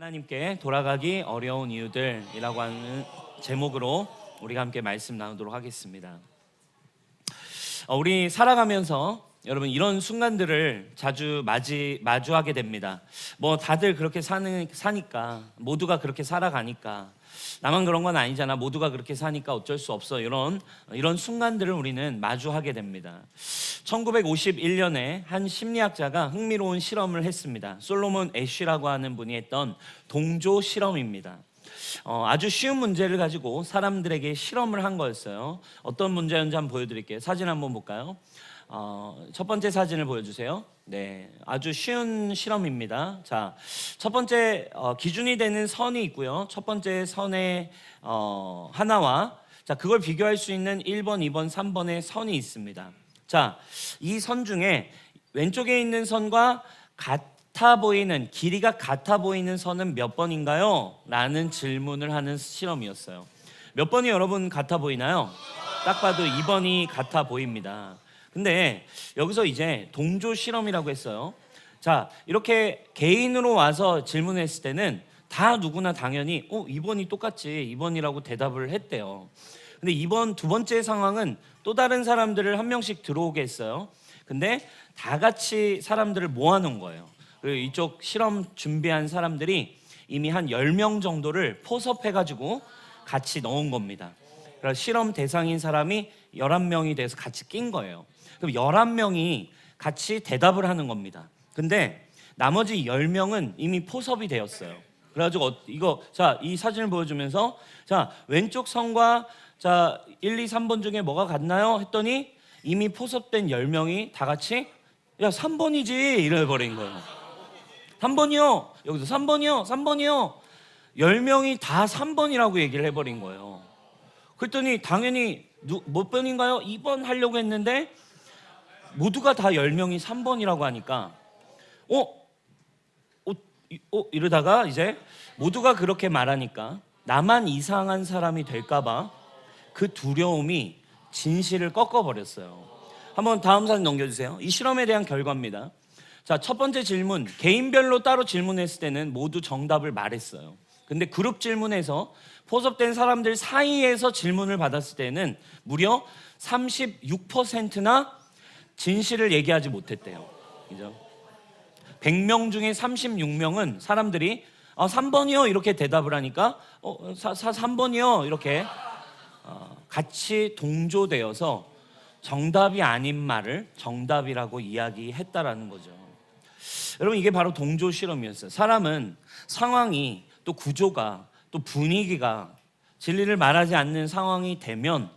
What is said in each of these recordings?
하나님께 돌아가기 어려운 이유들이라고 하는 제목으로 우리가 함께 말씀 나누도록 하겠습니다. 우리 살아가면서 여러분 이런 순간들을 자주 마주하게 됩니다. 뭐 다들 그렇게 사니까, 모두가 그렇게 살아가니까, 나만 그런 건 아니잖아, 모두가 그렇게 사니까 어쩔 수 없어, 이런 순간들을 우리는 마주하게 됩니다. 1951년에 한 심리학자가 흥미로운 실험을 했습니다. 솔로몬 애쉬라고 하는 분이 했던 동조 실험입니다. 아주 쉬운 문제를 가지고 사람들에게 실험을 한 거였어요. 어떤 문제였는지 한번 보여드릴게요. 사진 한번 볼까요? 첫 번째 사진을 보여주세요. 네, 아주 쉬운 실험입니다. 자, 첫 번째 기준이 되는 선이 있고요. 첫 번째 선의 하나와 그걸 비교할 수 있는 1번, 2번, 3번의 선이 있습니다. 자, 이 선 중에 왼쪽에 있는 선과 길이가 같아 보이는 선은 몇 번인가요? 라는 질문을 하는 실험이었어요. 몇 번이 여러분 같아 보이나요? 딱 봐도 2번이 같아 보입니다. 근데 여기서 이제 동조 실험이라고 했어요. 자, 이렇게 개인으로 와서 질문했을 때는 다 누구나 당연히 2번이 똑같지, 2번이라고 대답을 했대요. 근데 이번 두 번째 상황은 또 다른 사람들을 한 명씩 들어오게 했어요. 근데 다 같이 사람들을 모아놓은 거예요. 그리고 이쪽 실험 준비한 사람들이 이미 한 10명 정도를 포섭해가지고 같이 넣은 겁니다. 그래서 실험 대상인 사람이 11명이 돼서 같이 낀 거예요. 그럼 11명이 같이 대답을 하는 겁니다. 근데 나머지 10명은 이미 포섭이 되었어요. 그래가지고 이 사진을 보여주면서 왼쪽 선과 1, 2, 3번 중에 뭐가 같나요? 했더니 이미 포섭된 10명이 다 같이 3번이지 이래버린 거예요. 3번이요. 여기서 3번이요. 3번이요. 10명이 다 3번이라고 얘기를 해버린 거예요. 그랬더니 당연히 몇 번인가요? 2번 하려고 했는데 모두가 다 10명이 3번이라고 하니까 이러다가 이제 모두가 그렇게 말하니까 나만 이상한 사람이 될까봐 그 두려움이 진실을 꺾어버렸어요. 한번 다음 사진 넘겨주세요. 이 실험에 대한 결과입니다. 자, 첫 번째 질문, 개인별로 따로 질문했을 때는 모두 정답을 말했어요. 근데 그룹 질문에서 포섭된 사람들 사이에서 질문을 받았을 때는 무려 36%나 진실을 얘기하지 못했대요. 그죠? 100명 중에 36명은 사람들이 3번이요 이렇게 대답을 하니까 3번이요 이렇게 같이 동조되어서 정답이 아닌 말을 정답이라고 이야기했다라는 거죠. 여러분, 이게 바로 동조 실험이었어요. 사람은 상황이 또 구조가 또 분위기가 진리를 말하지 않는 상황이 되면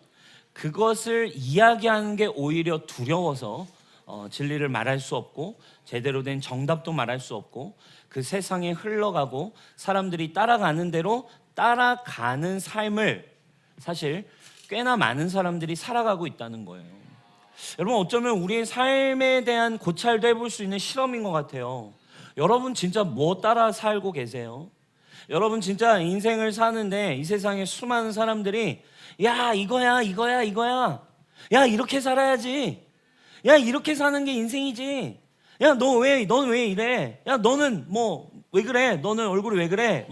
그것을 이야기하는 게 오히려 두려워서 진리를 말할 수 없고 제대로 된 정답도 말할 수 없고 그 세상에 흘러가고 사람들이 따라가는 대로 따라가는 삶을 사실 꽤나 많은 사람들이 살아가고 있다는 거예요. 여러분, 어쩌면 우리의 삶에 대한 고찰도 해볼 수 있는 실험인 것 같아요. 여러분 진짜 뭐 따라 살고 계세요? 여러분 진짜 인생을 사는데 이 세상에 수많은 사람들이 이거야 야 이렇게 살아야지, 야 이렇게 사는 게 인생이지, 야 넌 왜 이래, 야 너는 뭐 왜 그래, 너는 얼굴이 왜 그래,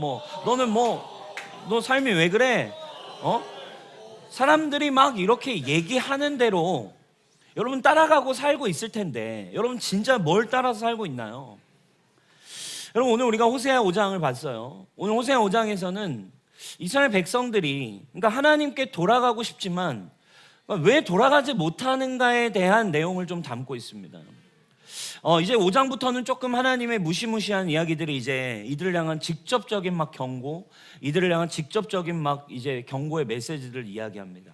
너는 너 삶이 왜 그래, 사람들이 막 이렇게 얘기하는 대로 여러분 따라가고 살고 있을 텐데 여러분 진짜 뭘 따라서 살고 있나요? 여러분, 오늘 우리가 호세아 5장을 봤어요. 오늘 호세아 5장에서는 이스라엘 백성들이 그러니까 하나님께 돌아가고 싶지만 왜 돌아가지 못하는가에 대한 내용을 좀 담고 있습니다. 이제 5장부터는 조금 하나님의 무시무시한 이야기들이 이제 이들을 향한 직접적인 막 경고, 이들을 향한 직접적인 막 이제 경고의 메시지를 이야기합니다.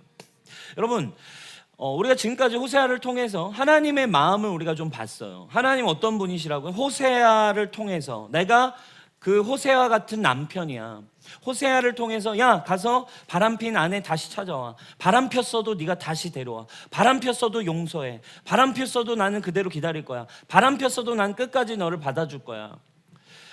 여러분, 우리가 지금까지 호세아를 통해서 하나님의 마음을 우리가 좀 봤어요. 하나님 어떤 분이시라고요? 호세아를 통해서 내가 그 호세아 같은 남편이야. 호세아를 통해서 가서 바람핀 아내 다시 찾아와. 바람 폈어도 네가 다시 데려와. 바람 폈어도 용서해. 바람 폈어도 나는 그대로 기다릴 거야. 바람 폈어도 난 끝까지 너를 받아줄 거야.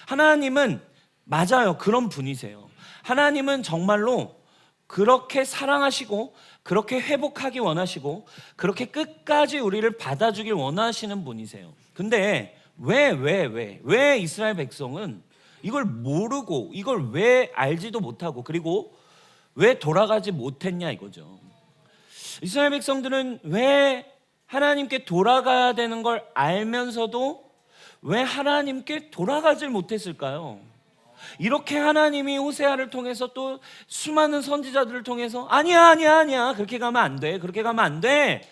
하나님은 맞아요, 그런 분이세요. 하나님은 정말로 그렇게 사랑하시고 그렇게 회복하기 원하시고 그렇게 끝까지 우리를 받아주길 원하시는 분이세요. 근데 왜 이스라엘 백성은 이걸 모르고 이걸 왜 알지도 못하고 그리고 왜 돌아가지 못했냐 이거죠. 이스라엘 백성들은 왜 하나님께 돌아가야 되는 걸 알면서도 왜 하나님께 돌아가질 못했을까요? 이렇게 하나님이 호세아를 통해서 또 수많은 선지자들을 통해서 아니야 그렇게 가면 안 돼, 그렇게 가면 안 돼,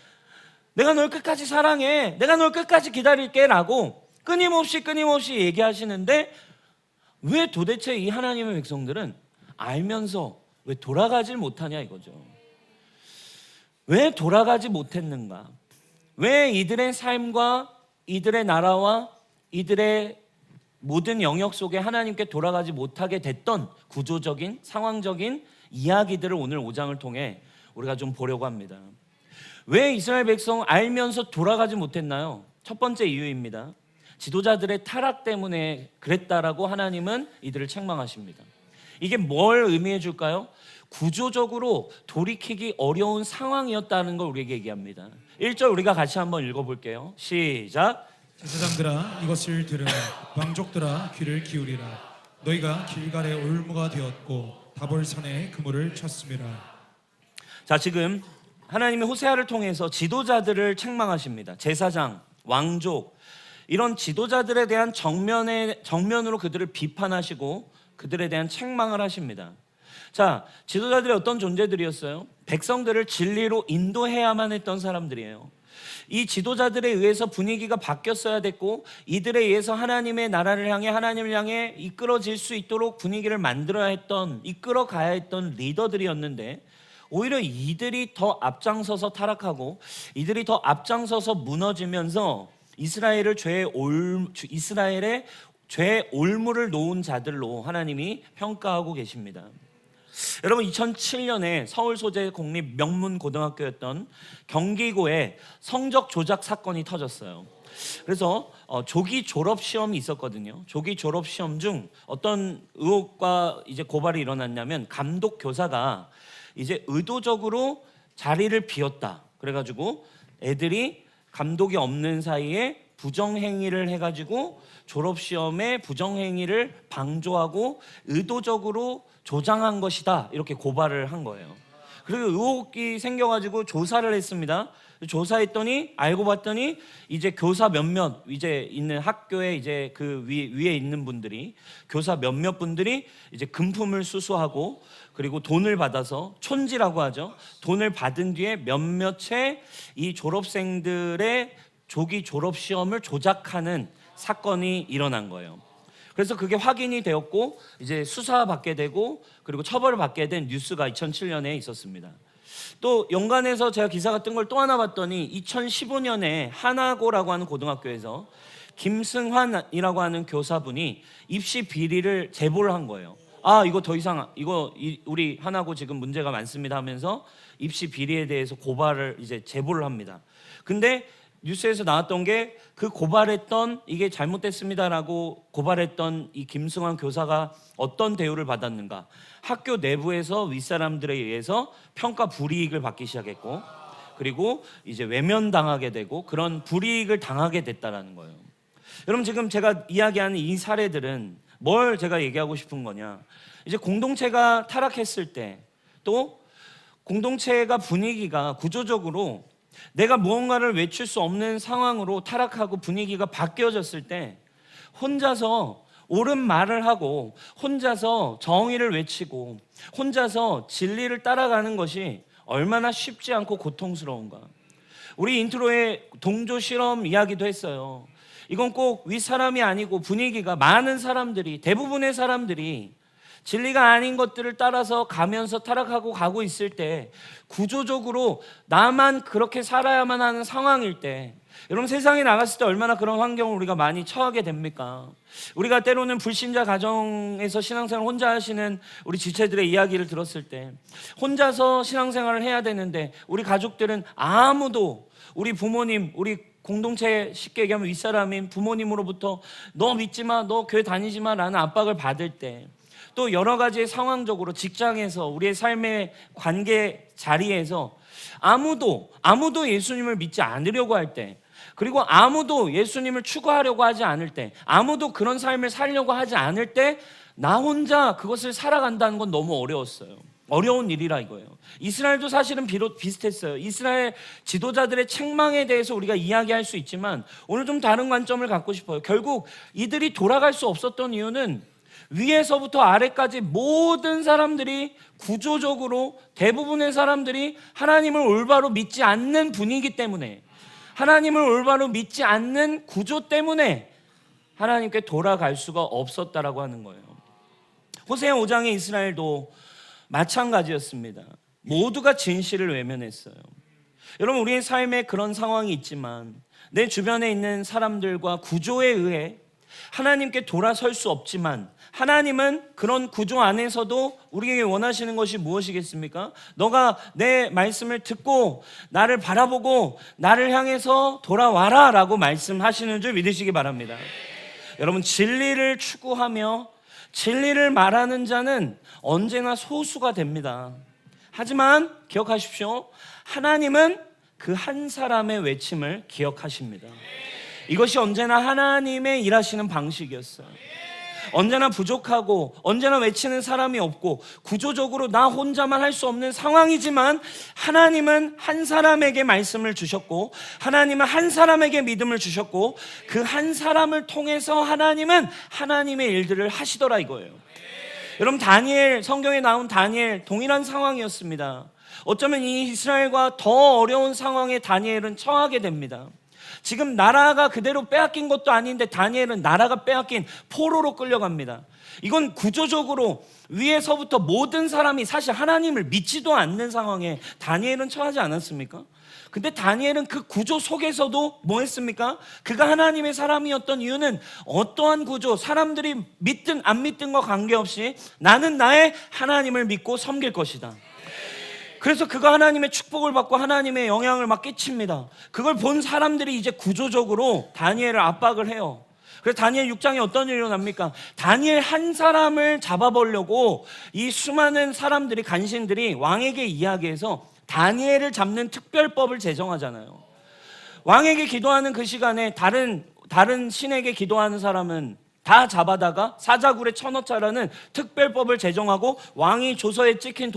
내가 널 끝까지 사랑해, 내가 널 끝까지 기다릴게 라고 끊임없이 얘기하시는데 왜 도대체 이 하나님의 백성들은 알면서 왜 돌아가질 못하냐 이거죠. 왜 돌아가지 못했는가? 왜 이들의 삶과 이들의 나라와 이들의 모든 영역 속에 하나님께 돌아가지 못하게 됐던 구조적인 상황적인 이야기들을 오늘 5장을 통해 우리가 좀 보려고 합니다. 왜 이스라엘 백성 알면서 돌아가지 못했나요? 첫 번째 이유입니다. 지도자들의 타락 때문에 그랬다라고 하나님은 이들을 책망하십니다. 이게 뭘 의미해 줄까요? 구조적으로 돌이키기 어려운 상황이었다는 걸 우리에게 얘기합니다. 1절 우리가 같이 한번 읽어볼게요. 시작. 제사장들아 이것을 들으라. 왕족들아 귀를 기울이라. 너희가 길갈의 올무가 되었고 다볼산에 그물을 쳤음이라. 자, 지금 하나님이 호세아를 통해서 지도자들을 책망하십니다. 제사장, 왕족 이런 지도자들에 대한 정면으로 그들을 비판하시고 그들에 대한 책망을 하십니다. 자, 지도자들이 어떤 존재들이었어요? 백성들을 진리로 인도해야만 했던 사람들이에요. 이 지도자들에 의해서 분위기가 바뀌었어야 됐고 이들에 의해서 하나님의 나라를 향해 하나님을 향해 이끌어질 수 있도록 분위기를 만들어야 했던, 이끌어 가야 했던 리더들이었는데 오히려 이들이 더 앞장서서 타락하고 이들이 더 앞장서서 무너지면서 이스라엘의 죄의 올무를 놓은 자들로 하나님이 평가하고 계십니다. 여러분 2007년에 서울 소재 공립 명문 고등학교였던 경기고에 성적 조작 사건이 터졌어요. 그래서 조기 졸업 시험이 있었거든요. 조기 졸업 시험 중 어떤 의혹과 이제 고발이 일어났냐면 감독 교사가 이제 의도적으로 자리를 비웠다. 그래가지고 애들이 감독이 없는 사이에 부정행위를 해가지고 졸업시험에 부정행위를 방조하고 의도적으로 조장한 것이다 이렇게 고발을 한 거예요. 그리고 의혹이 생겨가지고 조사를 했습니다. 조사했더니 알고 봤더니 이제 교사 몇몇 이제 있는 학교에 이제 그 위에 있는 분들이 교사 몇몇 분들이 이제 금품을 수수하고 그리고 돈을 받아서 촌지라고 하죠. 돈을 받은 뒤에 몇몇의 이 졸업생들의 조기 졸업 시험을 조작하는 사건이 일어난 거예요. 그래서 그게 확인이 되었고 이제 수사받게 되고 그리고 처벌을 받게 된 뉴스가 2007년에 있었습니다. 또 연관해서 제가 기사가 뜬 걸 또 하나 봤더니 2015년에 하나고라고 하는 고등학교에서 김승환이라고 하는 교사분이 입시 비리를 제보를 한 거예요. 이거 더 이상 우리 하나고 지금 문제가 많습니다 하면서 입시 비리에 대해서 고발을 이제 제보를 합니다. 근데 뉴스에서 나왔던 게 그 고발했던 이게 잘못됐습니다라고 고발했던 이 김승환 교사가 어떤 대우를 받았는가? 학교 내부에서 윗사람들에 의해서 평가 불이익을 받기 시작했고 그리고 이제 외면당하게 되고 그런 불이익을 당하게 됐다라는 거예요. 여러분 지금 제가 이야기하는 이 사례들은 뭘 제가 얘기하고 싶은 거냐? 이제 공동체가 타락했을 때 또 공동체가 분위기가 구조적으로 내가 무언가를 외칠 수 없는 상황으로 타락하고 분위기가 바뀌어졌을 때 혼자서 옳은 말을 하고 혼자서 정의를 외치고 혼자서 진리를 따라가는 것이 얼마나 쉽지 않고 고통스러운가. 우리 인트로에 동조 실험 이야기도 했어요. 이건 꼭 윗사람이 아니고 분위기가 많은 사람들이 대부분의 사람들이 진리가 아닌 것들을 따라서 가면서 타락하고 가고 있을 때 구조적으로 나만 그렇게 살아야만 하는 상황일 때 여러분 세상에 나갔을 때 얼마나 그런 환경을 우리가 많이 처하게 됩니까? 우리가 때로는 불신자 가정에서 신앙생활 혼자 하시는 우리 지체들의 이야기를 들었을 때 혼자서 신앙생활을 해야 되는데 우리 가족들은 아무도 우리 부모님 우리 공동체 쉽게 얘기하면 윗사람인 부모님으로부터 너 믿지 마, 너 교회 다니지 마 라는 압박을 받을 때 또 여러 가지 상황적으로 직장에서 우리의 삶의 관계 자리에서 아무도 예수님을 믿지 않으려고 할 때 그리고 아무도 예수님을 추구하려고 하지 않을 때, 아무도 그런 삶을 살려고 하지 않을 때 나 혼자 그것을 살아간다는 건 너무 어려웠어요. 어려운 일이라 이거예요. 이스라엘도 사실은 비록 비슷했어요. 이스라엘 지도자들의 책망에 대해서 우리가 이야기할 수 있지만 오늘 좀 다른 관점을 갖고 싶어요. 결국 이들이 돌아갈 수 없었던 이유는 위에서부터 아래까지 모든 사람들이 구조적으로 대부분의 사람들이 하나님을 올바로 믿지 않는 분위기 때문에, 하나님을 올바로 믿지 않는 구조 때문에 하나님께 돌아갈 수가 없었다라고 하는 거예요. 호세아 5장의 이스라엘도 마찬가지였습니다. 모두가 진실을 외면했어요. 여러분, 우리의 삶에 그런 상황이 있지만 내 주변에 있는 사람들과 구조에 의해 하나님께 돌아설 수 없지만 하나님은 그런 구조 안에서도 우리에게 원하시는 것이 무엇이겠습니까? 너가 내 말씀을 듣고 나를 바라보고 나를 향해서 돌아와라 라고 말씀하시는 줄 믿으시기 바랍니다. 여러분, 진리를 추구하며 진리를 말하는 자는 언제나 소수가 됩니다. 하지만 기억하십시오. 하나님은 그 한 사람의 외침을 기억하십니다. 이것이 언제나 하나님의 일하시는 방식이었어요. 언제나 부족하고 언제나 외치는 사람이 없고 구조적으로 나 혼자만 할 수 없는 상황이지만 하나님은 한 사람에게 말씀을 주셨고 하나님은 한 사람에게 믿음을 주셨고 그 한 사람을 통해서 하나님은 하나님의 일들을 하시더라 이거예요. 여러분, 다니엘, 성경에 나온 다니엘 동일한 상황이었습니다. 어쩌면 이 이스라엘과 더 어려운 상황에 다니엘은 처하게 됩니다. 지금 나라가 그대로 빼앗긴 것도 아닌데 다니엘은 나라가 빼앗긴 포로로 끌려갑니다. 이건 구조적으로 위에서부터 모든 사람이 사실 하나님을 믿지도 않는 상황에 다니엘은 처하지 않았습니까? 근데 다니엘은 그 구조 속에서도 뭐 했습니까? 그가 하나님의 사람이었던 이유는 어떠한 구조, 사람들이 믿든 안 믿든과 관계없이 나는 나의 하나님을 믿고 섬길 것이다. 그래서 그가 하나님의 축복을 받고 하나님의 영향을 막 끼칩니다. 그걸 본 사람들이 이제 구조적으로 다니엘을 압박을 해요. 그래서 다니엘 6장에 어떤 일이 일어납니까? 다니엘 한 사람을 잡아보려고 이 수많은 사람들이, 간신들이 왕에게 이야기해서 다니엘을 잡는 특별법을 제정하잖아요. 왕에게 기도하는 그 시간에 다른 신에게 기도하는 사람은 다 잡아다가 사자굴에 쳐넣자라는 특별법을 제정하고 왕이 조서에 찍힌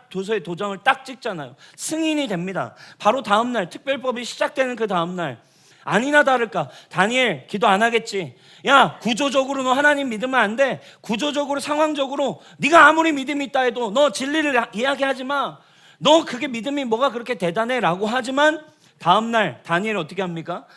조서에 도장을 딱 찍잖아요. 승인이 됩니다. 바로 다음날, 특별법이 시작되는 그 다음날, 아니나 다를까 다니엘 기도 안 하겠지. 야, 구조적으로 너 하나님 믿으면 안 돼. 구조적으로, 상황적으로 네가 아무리 믿음이 있다 해도 너 진리를 이야기하지 마. 너 그게 믿음이 뭐가 그렇게 대단해 라고 하지만 다음날 다니엘이 어떻게 합니까?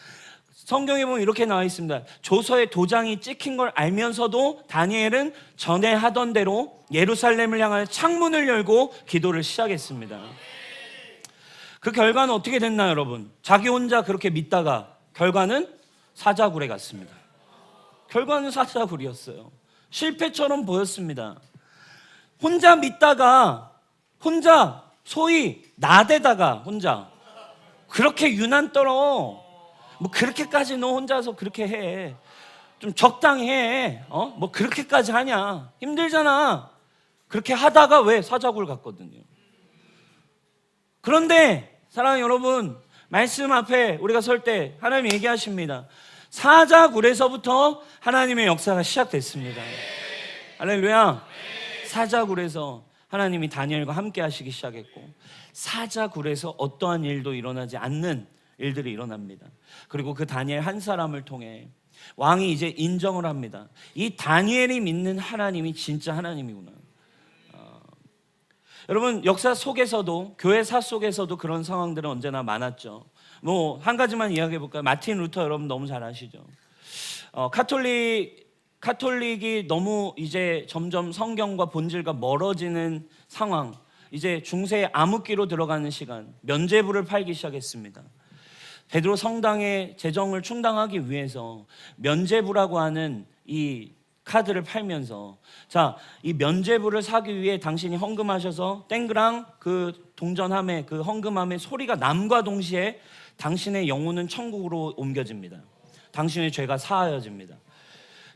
성경에 보면 이렇게 나와 있습니다. 조서에 도장이 찍힌 걸 알면서도 다니엘은 전에 하던 대로 예루살렘을 향하여 창문을 열고 기도를 시작했습니다. 그 결과는 어떻게 됐나요, 여러분? 자기 혼자 그렇게 믿다가 결과는 사자굴에 갔습니다. 결과는 사자굴이었어요. 실패처럼 보였습니다. 혼자 믿다가 혼자 소위 나대다가 혼자 그렇게 유난 떨어. 뭐 그렇게까지 너 혼자서 그렇게 해. 좀 적당히 해. 뭐 그렇게까지 하냐. 힘들잖아. 그렇게 하다가 왜 사자굴 갔거든요. 그런데 사랑하는 여러분, 말씀 앞에 우리가 설 때 하나님 얘기하십니다. 사자굴에서부터 하나님의 역사가 시작됐습니다. 할렐루야. 사자굴에서 하나님이 다니엘과 함께 하시기 시작했고 사자굴에서 어떠한 일도 일어나지 않는 일들이 일어납니다. 그리고 그 다니엘 한 사람을 통해 왕이 이제 인정을 합니다. 이 다니엘이 믿는 하나님이 진짜 하나님이구나. 여러분, 역사 속에서도, 교회사 속에서도 그런 상황들은 언제나 많았죠. 뭐 한 가지만 이야기해 볼까요? 마틴 루터 여러분 너무 잘 아시죠? 카톨릭이 너무 이제 점점 성경과 본질과 멀어지는 상황, 이제 중세 암흑기로 들어가는 시간, 면죄부를 팔기 시작했습니다. 베드로 성당의 재정을 충당하기 위해서 면죄부라고 하는 이 카드를 팔면서, 자, 이 면죄부를 사기 위해 당신이 헌금하셔서 땡그랑 그 동전함에, 그 헌금함에 소리가 남과 동시에 당신의 영혼은 천국으로 옮겨집니다. 당신의 죄가 사하여집니다.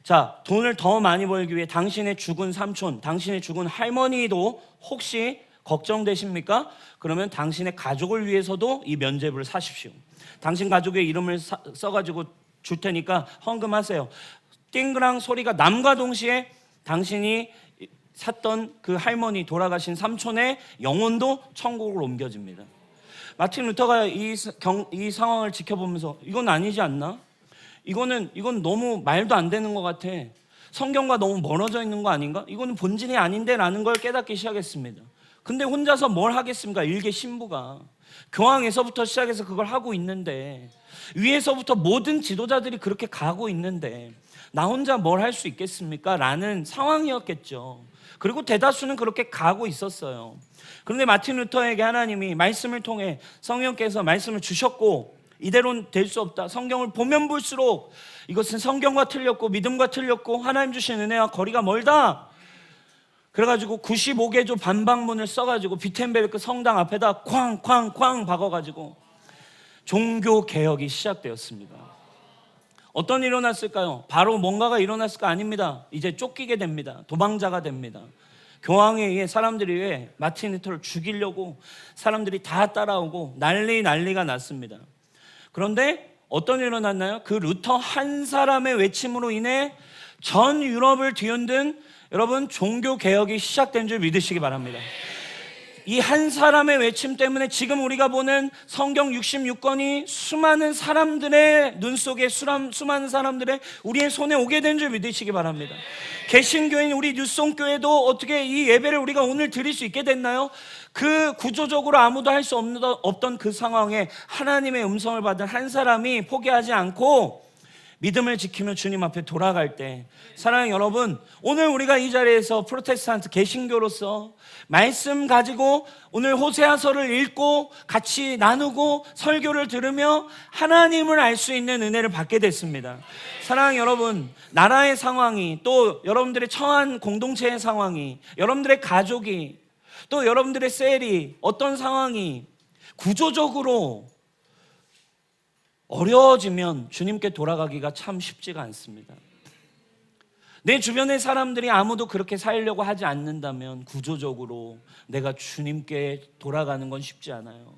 자, 돈을 더 많이 벌기 위해 당신의 죽은 삼촌, 당신의 죽은 할머니도 혹시 걱정되십니까? 그러면 당신의 가족을 위해서도 이 면죄부를 사십시오. 당신 가족의 이름을 써가지고 줄 테니까 헌금하세요. 띵그랑 소리가 남과 동시에 당신이 샀던 그 할머니, 돌아가신 삼촌의 영혼도 천국으로 옮겨집니다. 마틴 루터가 이 상황을 지켜보면서 이건 아니지 않나? 이건 너무 말도 안 되는 것 같아. 성경과 너무 멀어져 있는 거 아닌가? 이거는 본질이 아닌데 라는 걸 깨닫기 시작했습니다. 근데 혼자서 뭘 하겠습니까? 일개 신부가 교황에서부터 시작해서 그걸 하고 있는데, 위에서부터 모든 지도자들이 그렇게 가고 있는데 나 혼자 뭘 할 수 있겠습니까? 라는 상황이었겠죠. 그리고 대다수는 그렇게 가고 있었어요. 그런데 마틴 루터에게 하나님이 말씀을 통해 성령께서 말씀을 주셨고, 이대로는 될 수 없다. 성경을 보면 볼수록 이것은 성경과 틀렸고 믿음과 틀렸고 하나님 주신 은혜와 거리가 멀다. 그래가지고 95개조 반박문을 써가지고 비텐베르크 성당 앞에다 쾅쾅쾅 박아가지고 종교 개혁이 시작되었습니다. 어떤 일이 일어났을까요? 바로 뭔가가 일어났을까? 아닙니다. 이제 쫓기게 됩니다. 도망자가 됩니다. 교황에 의해, 사람들에 의해 마틴 루터를 죽이려고 사람들이 다 따라오고 난리가 났습니다. 그런데 어떤 일이 일어났나요? 그 루터 한 사람의 외침으로 인해 전 유럽을 뒤흔든, 여러분, 종교 개혁이 시작된 줄 믿으시기 바랍니다. 이 한 사람의 외침 때문에 지금 우리가 보는 성경 66권이 수많은 사람들의 눈 속에, 수많은 사람들의 우리의 손에 오게 된 줄 믿으시기 바랍니다. 개신교인 우리 뉴송교회도 어떻게 이 예배를 우리가 오늘 드릴 수 있게 됐나요? 그 구조적으로 아무도 할 수 없던 그 상황에 하나님의 음성을 받은 한 사람이 포기하지 않고 믿음을 지키며 주님 앞에 돌아갈 때, 사랑하는 여러분, 오늘 우리가 이 자리에서 프로테스탄트 개신교로서 말씀 가지고 오늘 호세아서를 읽고 같이 나누고 설교를 들으며 하나님을 알 수 있는 은혜를 받게 됐습니다. 사랑하는 여러분, 나라의 상황이, 또 여러분들의 처한 공동체의 상황이, 여러분들의 가족이, 또 여러분들의 셀이, 어떤 상황이 구조적으로 어려워지면 주님께 돌아가기가 참 쉽지가 않습니다. 내 주변의 사람들이 아무도 그렇게 살려고 하지 않는다면 구조적으로 내가 주님께 돌아가는 건 쉽지 않아요.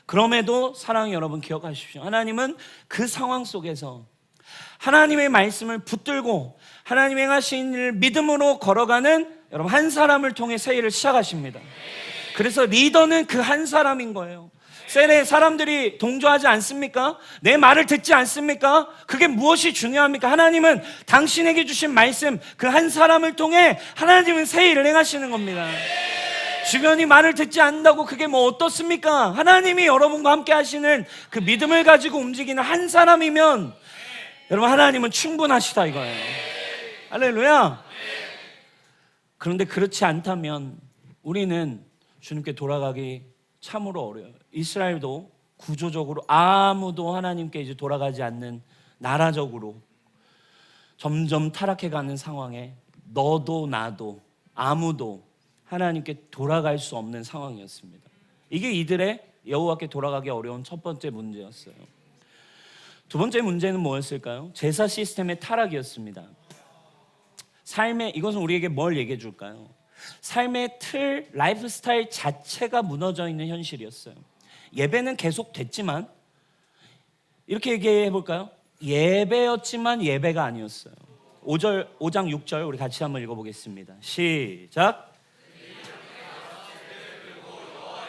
그럼에도 사랑하는 여러분, 기억하십시오. 하나님은 그 상황 속에서 하나님의 말씀을 붙들고 하나님의 행하신 일을 믿음으로 걸어가는 여러분 한 사람을 통해 새 일을 시작하십니다. 그래서 리더는 그 한 사람인 거예요. 셀에 사람들이 동조하지 않습니까? 내 말을 듣지 않습니까? 그게 무엇이 중요합니까? 하나님은 당신에게 주신 말씀, 그 한 사람을 통해 하나님은 새 일을 행하시는 겁니다. 주변이 말을 듣지 않는다고 그게 뭐 어떻습니까? 하나님이 여러분과 함께 하시는 그 믿음을 가지고 움직이는 한 사람이면 여러분 하나님은 충분하시다 이거예요. 할렐루야. 그런데 그렇지 않다면 우리는 주님께 돌아가기 참으로 어려워요. 이스라엘도 구조적으로 아무도 하나님께 이제 돌아가지 않는, 나라적으로 점점 타락해가는 상황에 너도 나도 아무도 하나님께 돌아갈 수 없는 상황이었습니다. 이게 이들의 여호와께 돌아가기 어려운 첫 번째 문제였어요. 두 번째 문제는 뭐였을까요? 제사 시스템의 타락이었습니다. 이것은 우리에게 뭘 얘기해 줄까요? 삶의 틀, 라이프 스타일 자체가 무너져 있는 현실이었어요. 예배는 계속 됐지만, 이렇게 얘기해 볼까요? 예배였지만 예배가 아니었어요. 5장 6절 우리 같이 한번 읽어보겠습니다. 시작.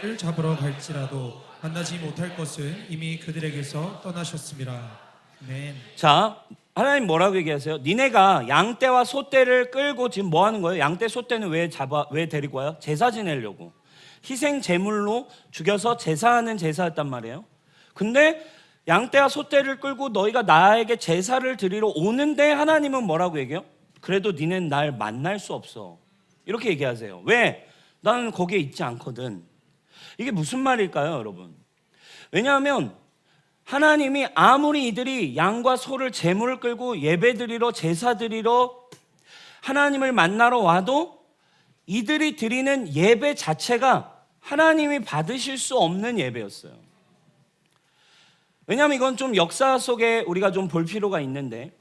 을 잡으러 갈지라도 만나지 못할 것은 이미 그들에게서 떠나셨습니다. 아멘. 자, 하나님 뭐라고 얘기하세요? 니네가 양떼와 소떼를 끌고 지금 뭐 하는 거예요? 양떼 소떼는 왜 데리고 와요? 제사 지내려고. 희생 제물로 죽여서 제사하는 제사였단 말이에요. 근데 양떼와 소떼를 끌고 너희가 나에게 제사를 드리러 오는데 하나님은 뭐라고 얘기해요? 그래도 니네는 날 만날 수 없어. 이렇게 얘기하세요. 왜? 나는 거기에 있지 않거든. 이게 무슨 말일까요, 여러분? 왜냐하면 하나님이 아무리 이들이 양과 소를 제물을 끌고 예배드리러, 제사드리러 하나님을 만나러 와도 이들이 드리는 예배 자체가 하나님이 받으실 수 없는 예배였어요. 왜냐하면 이건 좀 역사 속에 우리가 좀 볼 필요가 있는데,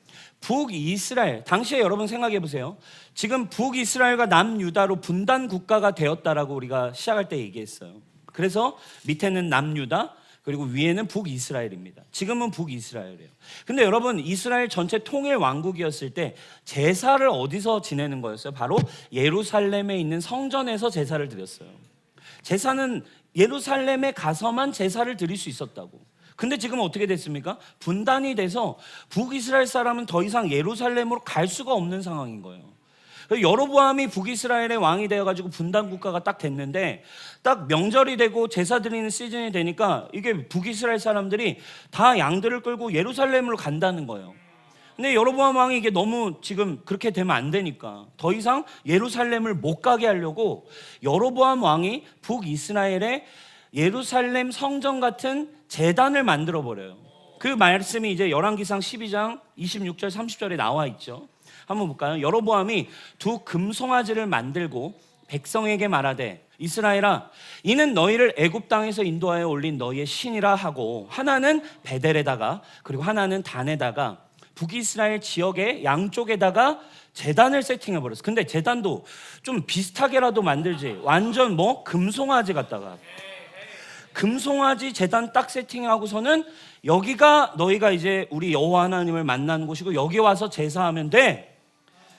북이스라엘, 당시에 여러분 생각해 보세요. 지금 북이스라엘과 남유다로 분단 국가가 되었다라고 우리가 시작할 때 얘기했어요. 그래서 밑에는 남유다, 그리고 위에는 북이스라엘입니다. 지금은 북이스라엘이에요. 근데 여러분, 이스라엘 전체 통일 왕국이었을 때 제사를 어디서 지내는 거였어요? 바로 예루살렘에 있는 성전에서 제사를 드렸어요. 제사는 예루살렘에 가서만 제사를 드릴 수 있었다고. 근데 지금 어떻게 됐습니까? 분단이 돼서 북이스라엘 사람은 더 이상 예루살렘으로 갈 수가 없는 상황인 거예요. 여로보암이 북이스라엘의 왕이 되어가지고 분단 국가가 딱 됐는데, 딱 명절이 되고 제사 드리는 시즌이 되니까 이게 북이스라엘 사람들이 다 양들을 끌고 예루살렘으로 간다는 거예요. 근데 여로보암 왕이 이게 너무 지금 그렇게 되면 안 되니까 더 이상 예루살렘을 못 가게 하려고 여로보암 왕이 북이스라엘에 예루살렘 성전 같은 제단을 만들어 버려요. 그 말씀이 이제 열왕기상 12장 26절 30절에 나와 있죠. 한번 볼까요? 여로보암이 두 금송아지를 만들고 백성에게 말하되, 이스라엘아, 이는 너희를 애굽 땅에서 인도하여 올린 너희의 신이라 하고, 하나는 베델에다가 그리고 하나는 단에다가 북이스라엘 지역의 양쪽에다가 제단을 세팅해 버렸어. 근데 제단도 좀 비슷하게라도 만들지, 완전 뭐 금송아지 갖다가 금송아지 제단 딱 세팅하고서는 여기가 너희가 이제 우리 여호와 하나님을 만나는 곳이고 여기 와서 제사하면 돼,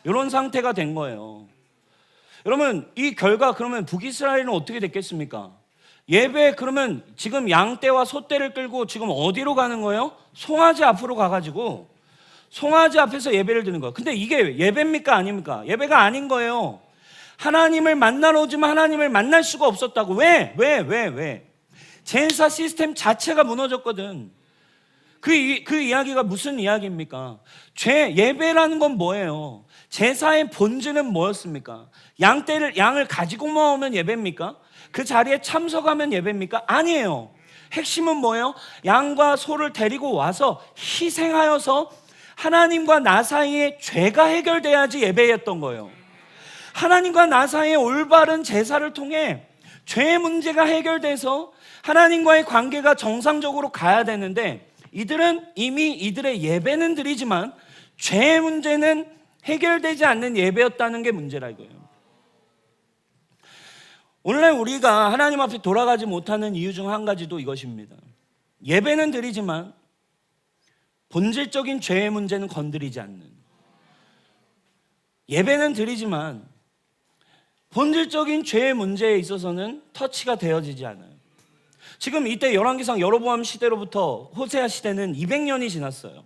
이런 상태가 된 거예요. 여러분, 이 결과 그러면 북이스라엘은 어떻게 됐겠습니까? 예배, 그러면 지금 양떼와 소떼를 끌고 지금 어디로 가는 거예요? 송아지 앞으로 가가지고 송아지 앞에서 예배를 드리는 거예요. 근데 이게 예배입니까 아닙니까? 예배가 아닌 거예요. 하나님을 만나러 오지만 하나님을 만날 수가 없었다고. 왜? 제사 시스템 자체가 무너졌거든. 그 이야기가 무슨 이야기입니까? 예배라는 건 뭐예요? 제사의 본질은 뭐였습니까? 양을 가지고만 오면 예배입니까? 그 자리에 참석하면 예배입니까? 아니에요. 핵심은 뭐예요? 양과 소를 데리고 와서 희생하여서 하나님과 나 사이에 죄가 해결돼야지 예배였던 거예요. 하나님과 나 사이에 올바른 제사를 통해 죄의 문제가 해결돼서 하나님과의 관계가 정상적으로 가야 되는데, 이들은 이미 이들의 예배는 드리지만 죄의 문제는 해결되지 않는 예배였다는 게 문제라 이거예요. 오늘날 우리가 하나님 앞에 돌아가지 못하는 이유 중 한 가지도 이것입니다. 예배는 드리지만 본질적인 죄의 문제는 건드리지 않는, 예배는 드리지만 본질적인 죄의 문제에 있어서는 터치가 되어지지 않아요. 지금 이때 열왕기상 여로보암 시대로부터 호세아 시대는 200년이 지났어요.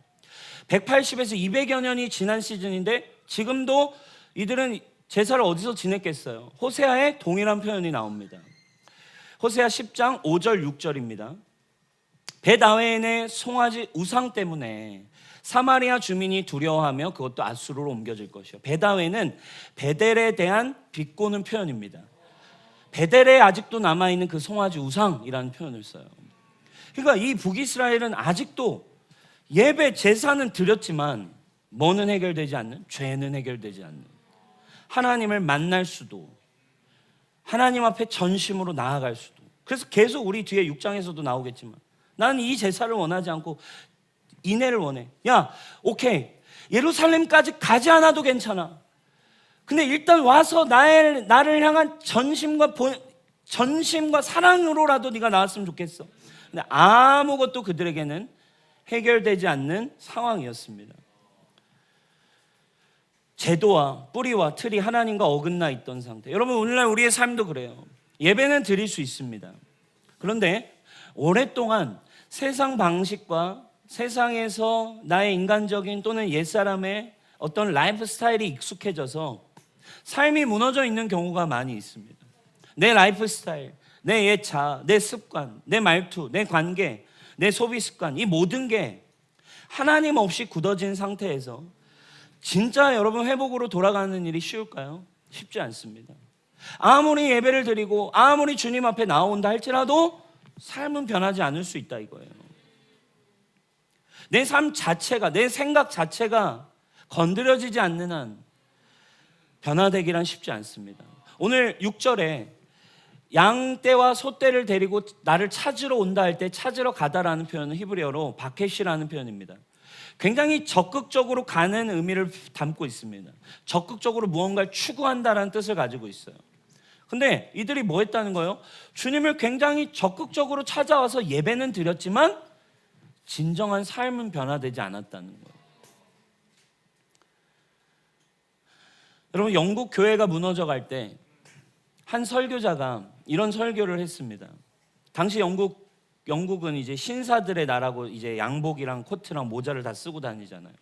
180에서 200여 년이 지난 시즌인데 지금도 이들은 제사를 어디서 지냈겠어요? 호세아에 동일한 표현이 나옵니다. 호세아 10장 5절 6절입니다. 벳아웬의 송아지 우상 때문에 사마리아 주민이 두려워하며 그것도 아수르로 옮겨질 것이요. 벳아웬은 베델에 대한 비꼬는 표현입니다. 베델에 아직도 남아있는 그 송아지 우상이라는 표현을 써요. 그러니까 이 북이스라엘은 아직도 예배 제사는 드렸지만 뭐는 해결되지 않는? 죄는 해결되지 않는, 하나님을 만날 수도, 하나님 앞에 전심으로 나아갈 수도. 그래서 계속 우리 뒤에 6장에서도 나오겠지만 나는 이 제사를 원하지 않고 인애를 원해. 야, 오케이, 예루살렘까지 가지 않아도 괜찮아. 근데 일단 와서 나를 향한 전심과 사랑으로라도 네가 나왔으면 좋겠어. 근데 아무것도 그들에게는 해결되지 않는 상황이었습니다. 제도와 뿌리와 틀이 하나님과 어긋나 있던 상태. 여러분, 오늘날 우리의 삶도 그래요. 예배는 드릴 수 있습니다. 그런데 오랫동안 세상 방식과 세상에서 나의 인간적인 또는 옛사람의 어떤 라이프 스타일이 익숙해져서 삶이 무너져 있는 경우가 많이 있습니다. 내 라이프 스타일, 내 옛 자아, 내 습관, 내 말투, 내 관계, 내 소비 습관, 이 모든 게 하나님 없이 굳어진 상태에서 진짜 여러분 회복으로 돌아가는 일이 쉬울까요? 쉽지 않습니다. 아무리 예배를 드리고 아무리 주님 앞에 나온다 할지라도 삶은 변하지 않을 수 있다 이거예요. 내 삶 자체가, 내 생각 자체가 건드려지지 않는 한 변화되기란 쉽지 않습니다. 오늘 6절에 양떼와 소떼를 데리고 나를 찾으러 온다 할 때 찾으러 가다라는 표현은 히브리어로 바켓이라는 표현입니다. 굉장히 적극적으로 가는 의미를 담고 있습니다. 적극적으로 무언가를 추구한다라는 뜻을 가지고 있어요. 근데 이들이 뭐 했다는 거예요? 주님을 굉장히 적극적으로 찾아와서 예배는 드렸지만 진정한 삶은 변화되지 않았다는 거예요. 여러분, 영국 교회가 무너져 갈 때 한 설교자가 이런 설교를 했습니다. 당시 영국은 이제 신사들의 나라고 이제 양복이랑 코트랑 모자를 다 쓰고 다니잖아요.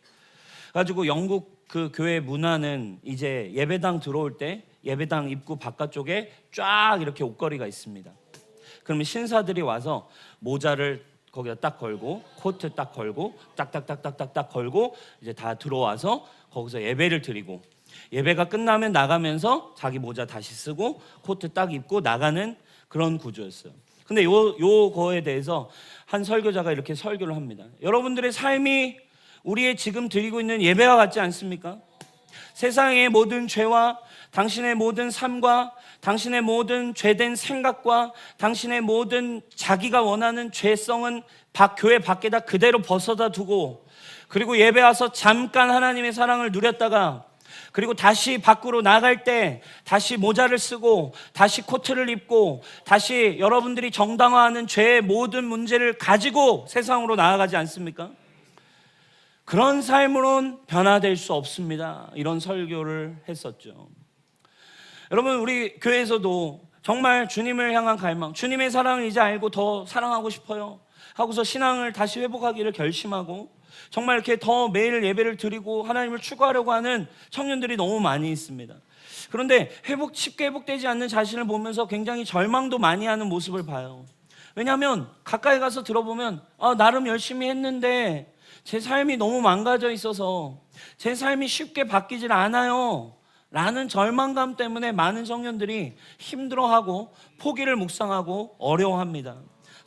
가지고 영국 그 교회 문화는 이제 예배당 들어올 때 예배당 입구 바깥쪽에 쫙 이렇게 옷걸이가 있습니다. 그러면 신사들이 와서 모자를 거기다 딱 걸고 코트 딱 걸고 딱딱딱딱딱 걸고 이제 다 들어와서 거기서 예배를 드리고, 예배가 끝나면 나가면서 자기 모자 다시 쓰고 코트 딱 입고 나가는 그런 구조였어요. 근데 요거에 대해서 한 설교자가 이렇게 설교를 합니다. 여러분들의 삶이 우리의 지금 드리고 있는 예배와 같지 않습니까? 세상의 모든 죄와 당신의 모든 삶과 당신의 모든 죄된 생각과 당신의 모든 자기가 원하는 죄성은 교회 밖에다 그대로 벗어다 두고, 그리고 예배 와서 잠깐 하나님의 사랑을 누렸다가 그리고 다시 밖으로 나갈 때 다시 모자를 쓰고 다시 코트를 입고 다시 여러분들이 정당화하는 죄의 모든 문제를 가지고 세상으로 나아가지 않습니까? 그런 삶으로는 변화될 수 없습니다. 이런 설교를 했었죠. 여러분, 우리 교회에서도 정말 주님을 향한 갈망, 주님의 사랑을 이제 알고 더 사랑하고 싶어요 하고서 신앙을 다시 회복하기를 결심하고 정말 이렇게 더 매일 예배를 드리고 하나님을 추구하려고 하는 청년들이 너무 많이 있습니다. 그런데 쉽게 회복되지 않는 자신을 보면서 굉장히 절망도 많이 하는 모습을 봐요. 왜냐하면 가까이 가서 들어보면 나름 열심히 했는데 제 삶이 너무 망가져 있어서 제 삶이 쉽게 바뀌질 않아요 라는 절망감 때문에 많은 청년들이 힘들어하고 포기를 묵상하고 어려워합니다.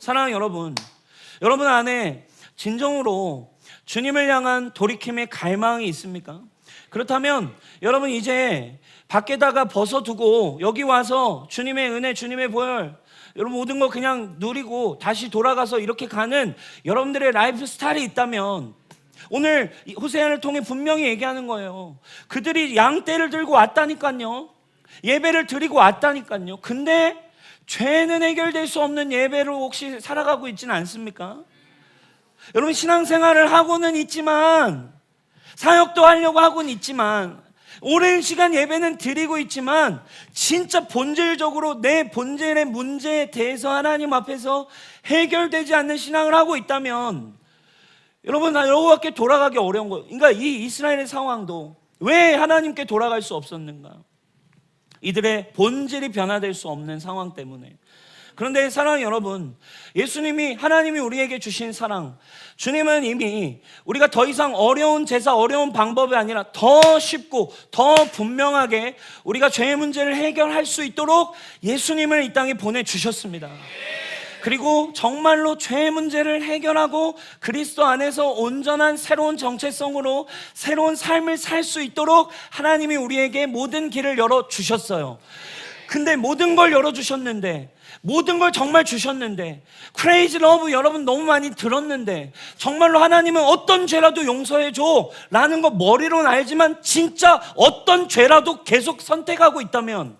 사랑하는 여러분 안에 진정으로 주님을 향한 돌이킴의 갈망이 있습니까? 그렇다면 여러분 이제 밖에다가 벗어두고 여기 와서 주님의 은혜, 주님의 보혈, 여러분 모든 거 그냥 누리고 다시 돌아가서 이렇게 가는 여러분들의 라이프 스타일이 있다면 오늘 호세아를 통해 분명히 얘기하는 거예요. 그들이 양떼를 들고 왔다니까요. 예배를 드리고 왔다니까요. 근데 죄는 해결될 수 없는 예배로 혹시 살아가고 있지는 않습니까? 여러분, 신앙생활을 하고는 있지만 사역도 하려고 하고는 있지만 오랜 시간 예배는 드리고 있지만 진짜 본질적으로 내 본질의 문제에 대해서 하나님 앞에서 해결되지 않는 신앙을 하고 있다면 여러분, 여호와께 돌아가기 어려운 거예요. 그러니까 이 이스라엘의 상황도 왜 하나님께 돌아갈 수 없었는가? 이들의 본질이 변화될 수 없는 상황 때문에. 그런데 사랑하는 여러분, 예수님이, 하나님이 우리에게 주신 사랑, 주님은 이미 우리가 더 이상 어려운 제사, 어려운 방법이 아니라 더 쉽고 더 분명하게 우리가 죄의 문제를 해결할 수 있도록 예수님을 이 땅에 보내주셨습니다. 그리고 정말로 죄의 문제를 해결하고 그리스도 안에서 온전한 새로운 정체성으로 새로운 삶을 살 수 있도록 하나님이 우리에게 모든 길을 열어주셨어요. 근데 모든 걸 열어주셨는데, 모든 걸 정말 주셨는데, 크레이지 러브 여러분 너무 많이 들었는데 정말로 하나님은 어떤 죄라도 용서해줘 라는 거 머리로는 알지만 진짜 어떤 죄라도 계속 선택하고 있다면,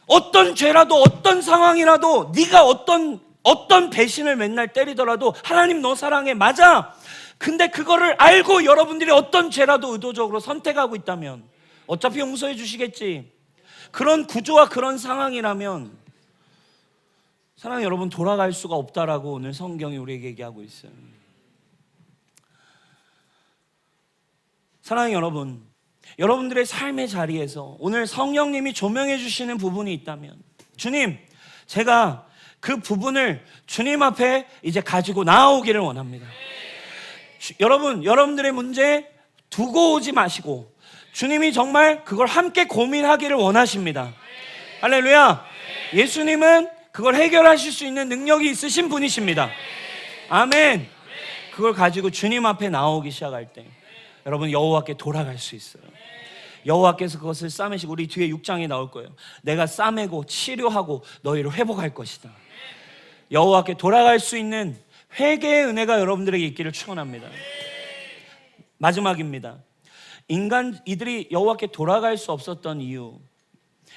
어떤 죄라도 어떤 상황이라도 네가 어떤 배신을 맨날 때리더라도 하나님 너 사랑해, 맞아. 근데 그거를 알고 여러분들이 어떤 죄라도 의도적으로 선택하고 있다면 어차피 용서해 주시겠지, 그런 구조와 그런 상황이라면 사랑하는 여러분, 돌아갈 수가 없다라고 오늘 성경이 우리에게 얘기하고 있어요. 사랑하는 여러분, 여러분들의 삶의 자리에서 오늘 성령님이 조명해 주시는 부분이 있다면, 주님, 제가 그 부분을 주님 앞에 이제 가지고 나오기를 원합니다. 여러분들의 문제 두고 오지 마시고 주님이 정말 그걸 함께 고민하기를 원하십니다. 할렐루야. 예수님은 그걸 해결하실 수 있는 능력이 있으신 분이십니다. 아멘. 그걸 가지고 주님 앞에 나오기 시작할 때 여러분 여호와께 돌아갈 수 있어요. 여호와께서 그것을 싸매시고, 우리 뒤에 6장에 나올 거예요. 내가 싸매고 치료하고 너희를 회복할 것이다. 여호와께 돌아갈 수 있는 회개의 은혜가 여러분들에게 있기를 축원합니다. 마지막입니다. 이들이 여호와께 돌아갈 수 없었던 이유,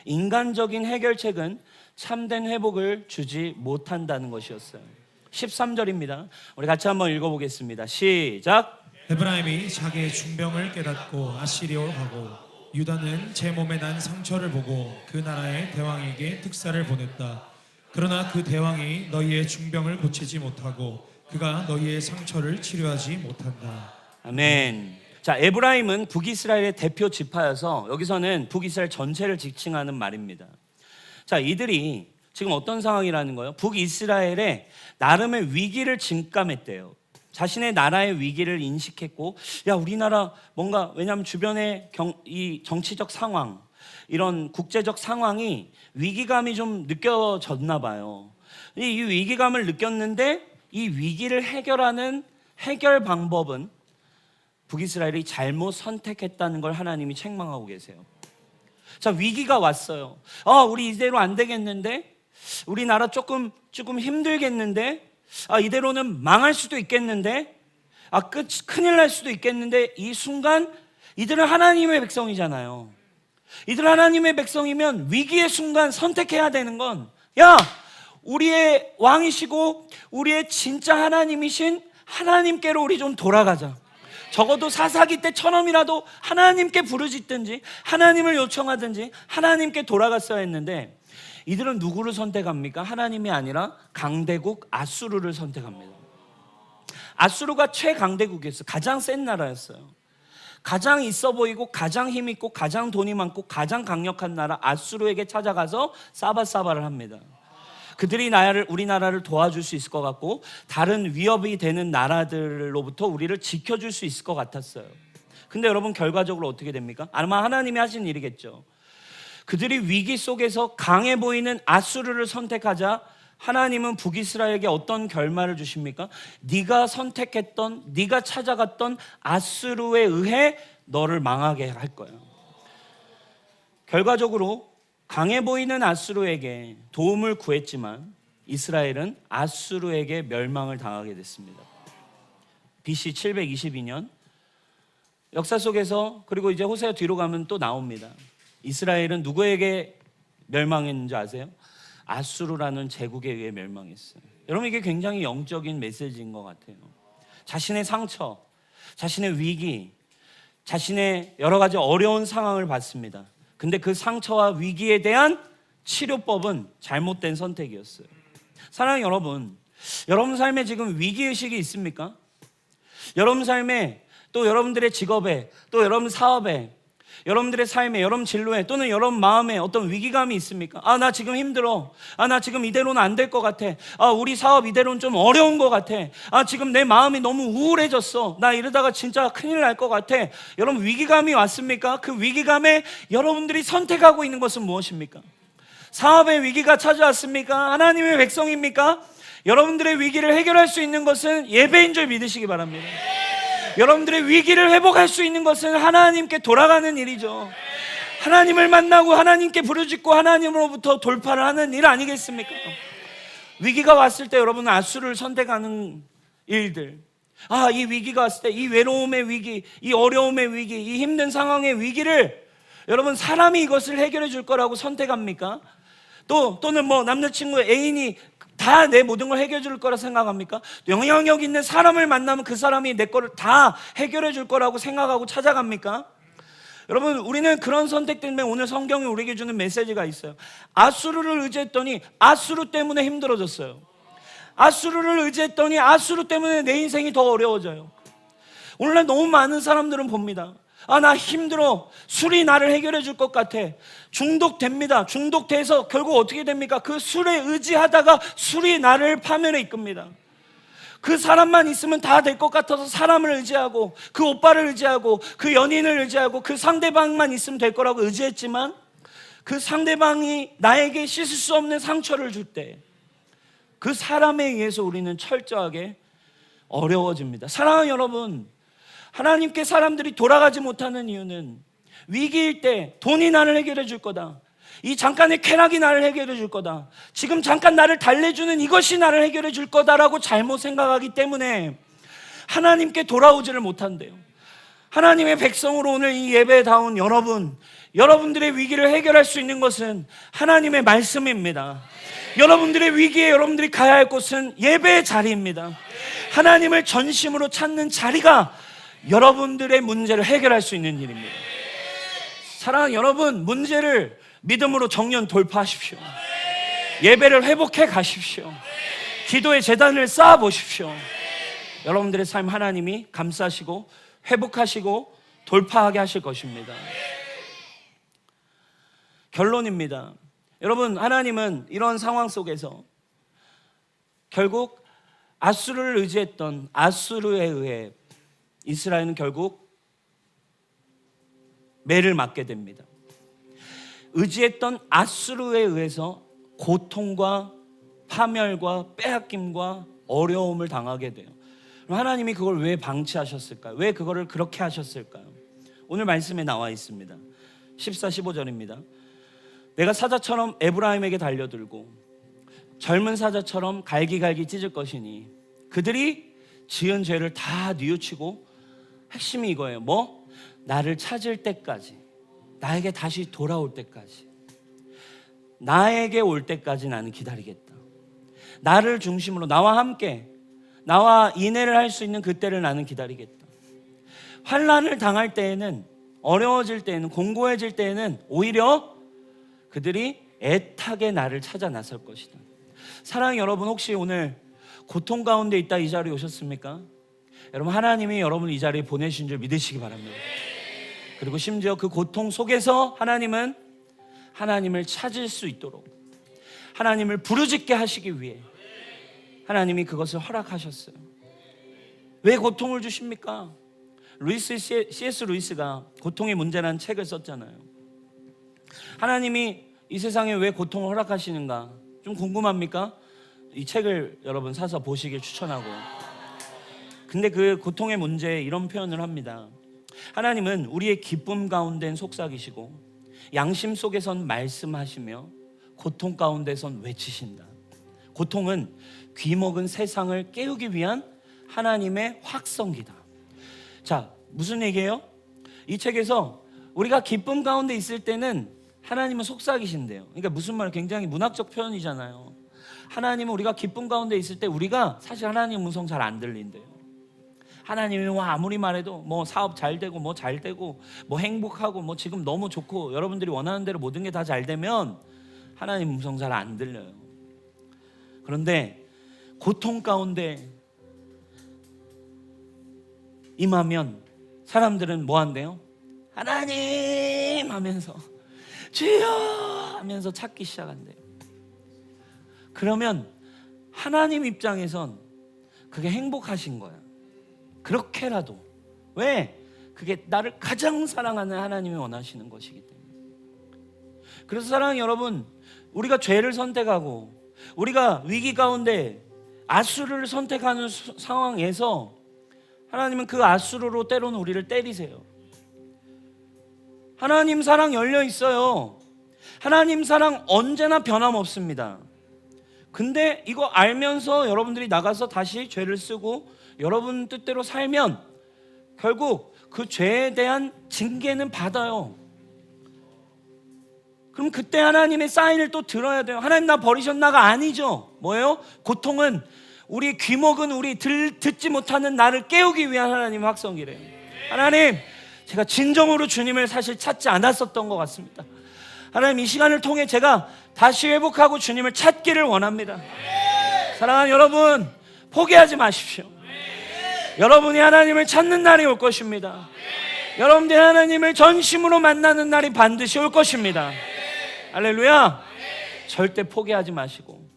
인간적인 해결책은 참된 회복을 주지 못한다는 것이었어요. 13절입니다. 우리 같이 한번 읽어보겠습니다. 시작. 에브라임이 자기의 중병을 깨닫고 아시리아로 가고 유다는 제 몸에 난 상처를 보고 그 나라의 대왕에게 특사를 보냈다. 그러나 그 대왕이 너희의 중병을 고치지 못하고 그가 너희의 상처를 치료하지 못한다. 아멘. 자, 에브라임은 북이스라엘의 대표 지파여서 여기서는 북이스라엘 전체를 지칭하는 말입니다. 자, 이들이 지금 어떤 상황이라는 거예요? 북이스라엘의 나름의 위기를 직감했대요. 자신의 나라의 위기를 인식했고, 야, 우리나라 뭔가, 왜냐하면 주변의 이 정치적 상황, 이런 국제적 상황이 위기감이 좀 느껴졌나 봐요. 이 위기감을 느꼈는데 이 위기를 해결하는 해결 방법은 북이스라엘이 잘못 선택했다는 걸 하나님이 책망하고 계세요. 자, 위기가 왔어요. 우리 이대로 안 되겠는데? 우리나라 조금 힘들겠는데? 이대로는 망할 수도 있겠는데? 큰일 날 수도 있겠는데? 이 순간 이들은 하나님의 백성이잖아요. 이들 하나님의 백성이면 위기의 순간 선택해야 되는 건, 야, 우리의 왕이시고 우리의 진짜 하나님이신 하나님께로 우리 좀 돌아가자. 적어도 사사기 때처럼이라도 하나님께 부르짖든지 하나님을 요청하든지 하나님께 돌아갔어야 했는데, 이들은 누구를 선택합니까? 하나님이 아니라 강대국 아수르를 선택합니다. 아수르가 최강대국이었어요. 가장 센 나라였어요. 가장 있어 보이고 가장 힘 있고 가장 돈이 많고 가장 강력한 나라 아수르에게 찾아가서 싸바싸바를 합니다. 그들이 우리나라를 도와줄 수 있을 것 같고 다른 위협이 되는 나라들로부터 우리를 지켜줄 수 있을 것 같았어요. 근데 여러분, 결과적으로 어떻게 됩니까? 아마 하나님이 하신 일이겠죠. 그들이 위기 속에서 강해 보이는 아수르를 선택하자 하나님은 북이스라엘에게 어떤 결말을 주십니까? 네가 선택했던, 네가 찾아갔던 아수르에 의해 너를 망하게 할 거야. 결과적으로 강해 보이는 아수르에게 도움을 구했지만 이스라엘은 아수르에게 멸망을 당하게 됐습니다. BC 722년 역사 속에서, 그리고 이제 호세아 뒤로 가면 또 나옵니다. 이스라엘은 누구에게 멸망했는지 아세요? 아수르라는 제국에 의해 멸망했어요. 여러분, 이게 굉장히 영적인 메시지인 것 같아요. 자신의 상처, 자신의 위기, 자신의 여러 가지 어려운 상황을 봤습니다. 근데 그 상처와 위기에 대한 치료법은 잘못된 선택이었어요. 사랑하는 여러분, 여러분 삶에 지금 위기의식이 있습니까? 여러분 삶에, 또 여러분들의 직업에, 또 여러분 사업에, 여러분들의 삶에, 여러분 진로에, 또는 여러분 마음에 어떤 위기감이 있습니까? 나 지금 힘들어. 나 지금 이대로는 안 될 것 같아. 우리 사업 이대로는 좀 어려운 것 같아. 지금 내 마음이 너무 우울해졌어. 나 이러다가 진짜 큰일 날 것 같아. 여러분, 위기감이 왔습니까? 그 위기감에 여러분들이 선택하고 있는 것은 무엇입니까? 사업의 위기가 찾아왔습니까? 하나님의 백성입니까? 여러분들의 위기를 해결할 수 있는 것은 예배인 줄 믿으시기 바랍니다. 여러분들의 위기를 회복할 수 있는 것은 하나님께 돌아가는 일이죠. 하나님을 만나고 하나님께 부르짖고 하나님으로부터 돌파를 하는 일 아니겠습니까? 위기가 왔을 때 여러분은 아수르를 선택하는 일들, 이 위기가 왔을 때 이 외로움의 위기, 이 어려움의 위기, 이 힘든 상황의 위기를 여러분, 사람이 이것을 해결해 줄 거라고 선택합니까? 또는 뭐 남자친구, 애인이 다 내 모든 걸 해결해 줄 거라 생각합니까? 영향력 있는 사람을 만나면 그 사람이 내 거를 다 해결해 줄 거라고 생각하고 찾아갑니까? 여러분, 우리는 그런 선택 때문에 오늘 성경이 우리에게 주는 메시지가 있어요. 아수르를 의지했더니 아수르 때문에 힘들어졌어요. 아수르를 의지했더니 아수르 때문에 내 인생이 더 어려워져요. 오늘날 너무 많은 사람들은 봅니다. 나 힘들어. 술이 나를 해결해 줄 것 같아. 중독됩니다. 중독돼서 결국 어떻게 됩니까? 그 술에 의지하다가 술이 나를 파멸에 이끕니다. 그 사람만 있으면 다 될 것 같아서 사람을 의지하고, 그 오빠를 의지하고, 그 연인을 의지하고, 그 상대방만 있으면 될 거라고 의지했지만 그 상대방이 나에게 씻을 수 없는 상처를 줄 때 그 사람에 의해서 우리는 철저하게 어려워집니다. 사랑하는 여러분, 하나님께 사람들이 돌아가지 못하는 이유는 위기일 때 돈이 나를 해결해 줄 거다, 이 잠깐의 쾌락이 나를 해결해 줄 거다. 지금 잠깐 나를 달래주는 이것이 나를 해결해 줄 거다라고 잘못 생각하기 때문에 하나님께 돌아오지를 못한대요. 하나님의 백성으로 오늘 이 예배에 나온 여러분들의 위기를 해결할 수 있는 것은 하나님의 말씀입니다. 여러분들의 위기에 여러분들이 가야 할 곳은 예배의 자리입니다. 하나님을 전심으로 찾는 자리가 여러분들의 문제를 해결할 수 있는 일입니다. 사랑하는 여러분, 문제를 믿음으로 정년 돌파하십시오. 예배를 회복해 가십시오. 기도의 재단을 쌓아 보십시오. 여러분들의 삶 하나님이 감싸시고 회복하시고 돌파하게 하실 것입니다. 결론입니다. 여러분, 하나님은 이런 상황 속에서 결국 아수르를 의지했던 아수르에 의해 이스라엘은 결국 매를 맞게 됩니다. 의지했던 아수르에 의해서 고통과 파멸과 빼앗김과 어려움을 당하게 돼요. 그럼 하나님이 그걸 왜 방치하셨을까요? 왜 그거를 그렇게 하셨을까요? 오늘 말씀에 나와 있습니다. 14, 15절입니다. 내가 사자처럼 에브라임에게 달려들고 젊은 사자처럼 갈기갈기 찢을 것이니 그들이 지은 죄를 다 뉘우치고, 핵심이 이거예요. 나를 찾을 때까지, 나에게 다시 돌아올 때까지, 나에게 올 때까지 나는 기다리겠다. 나를 중심으로 나와 함께 나와 인내를 할 수 있는 그때를 나는 기다리겠다. 환난을 당할 때에는, 어려워질 때에는, 공고해질 때에는 오히려 그들이 애타게 나를 찾아 나설 것이다. 사랑하는 여러분, 혹시 오늘 고통 가운데 있다 이 자리에 오셨습니까? 여러분, 하나님이 여러분을 이 자리에 보내신 줄 믿으시기 바랍니다. 그리고 심지어 그 고통 속에서 하나님은 하나님을 찾을 수 있도록, 하나님을 부르짖게 하시기 위해 하나님이 그것을 허락하셨어요. 왜 고통을 주십니까? C.S. 루이스가 고통의 문제라는 책을 썼잖아요. 하나님이 이 세상에 왜 고통을 허락하시는가 좀 궁금합니까? 이 책을 여러분 사서 보시길 추천하고. 근데 그 고통의 문제에 이런 표현을 합니다. 하나님은 우리의 기쁨 가운데는 속삭이시고 양심 속에선 말씀하시며 고통 가운데선 외치신다. 고통은 귀먹은 세상을 깨우기 위한 하나님의 확성기다. 자, 무슨 얘기예요? 이 책에서 우리가 기쁨 가운데 있을 때는 하나님은 속삭이신대요. 그러니까 무슨 말이에요? 굉장히 문학적 표현이잖아요. 하나님은 우리가 기쁨 가운데 있을 때 우리가 사실 하나님 음성 잘 안 들린대요. 하나님이 아무리 말해도 사업 잘 되고 잘 되고 행복하고 지금 너무 좋고 여러분들이 원하는 대로 모든 게 다 잘 되면 하나님 음성 잘 안 들려요. 그런데 고통 가운데 임하면 사람들은 뭐 한대요? 하나님 하면서 주여 하면서 찾기 시작한대요. 그러면 하나님 입장에선 그게 행복하신 거야. 그렇게라도. 왜? 그게 나를 가장 사랑하는 하나님이 원하시는 것이기 때문에. 그래서 사랑하는 여러분, 우리가 죄를 선택하고 우리가 위기 가운데 아수르를 선택하는 상황에서 하나님은 그 아수르로 때로는 우리를 때리세요. 하나님 사랑 열려 있어요. 하나님 사랑 언제나 변함없습니다. 근데 이거 알면서 여러분들이 나가서 다시 죄를 쓰고 여러분 뜻대로 살면 결국 그 죄에 대한 징계는 받아요. 그럼 그때 하나님의 사인을 또 들어야 돼요. 하나님 나 버리셨나가 아니죠. 뭐예요? 고통은 우리 귀먹은 우리 듣지 못하는 나를 깨우기 위한 하나님의 확성기래요. 하나님, 제가 진정으로 주님을 사실 찾지 않았었던 것 같습니다. 하나님, 이 시간을 통해 제가 다시 회복하고 주님을 찾기를 원합니다. 사랑하는 여러분, 포기하지 마십시오. 여러분이 하나님을 찾는 날이 올 것입니다. 여러분들이 하나님을 전심으로 만나는 날이 반드시 올 것입니다. 할렐루야. 절대 포기하지 마시고,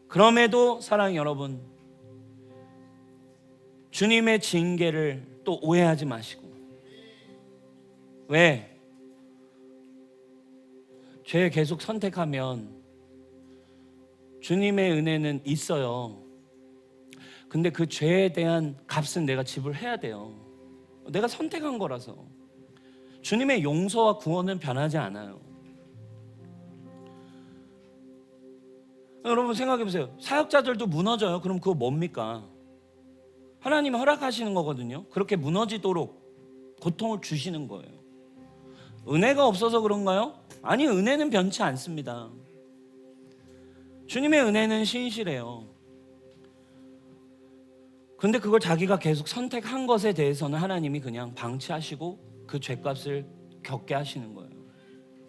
그럼에도 사랑하는 여러분, 주님의 징계를 또 오해하지 마시고. 왜? 죄 계속 선택하면 주님의 은혜는 있어요. 근데 그 죄에 대한 값은 내가 지불해야 돼요. 내가 선택한 거라서. 주님의 용서와 구원은 변하지 않아요. 여러분 생각해 보세요. 사역자들도 무너져요. 그럼 그거 뭡니까? 하나님이 허락하시는 거거든요. 그렇게 무너지도록 고통을 주시는 거예요. 은혜가 없어서 그런가요? 아니, 은혜는 변치 않습니다. 주님의 은혜는 신실해요. 그런데 그걸 자기가 계속 선택한 것에 대해서는 하나님이 그냥 방치하시고 그 죄값을 겪게 하시는 거예요.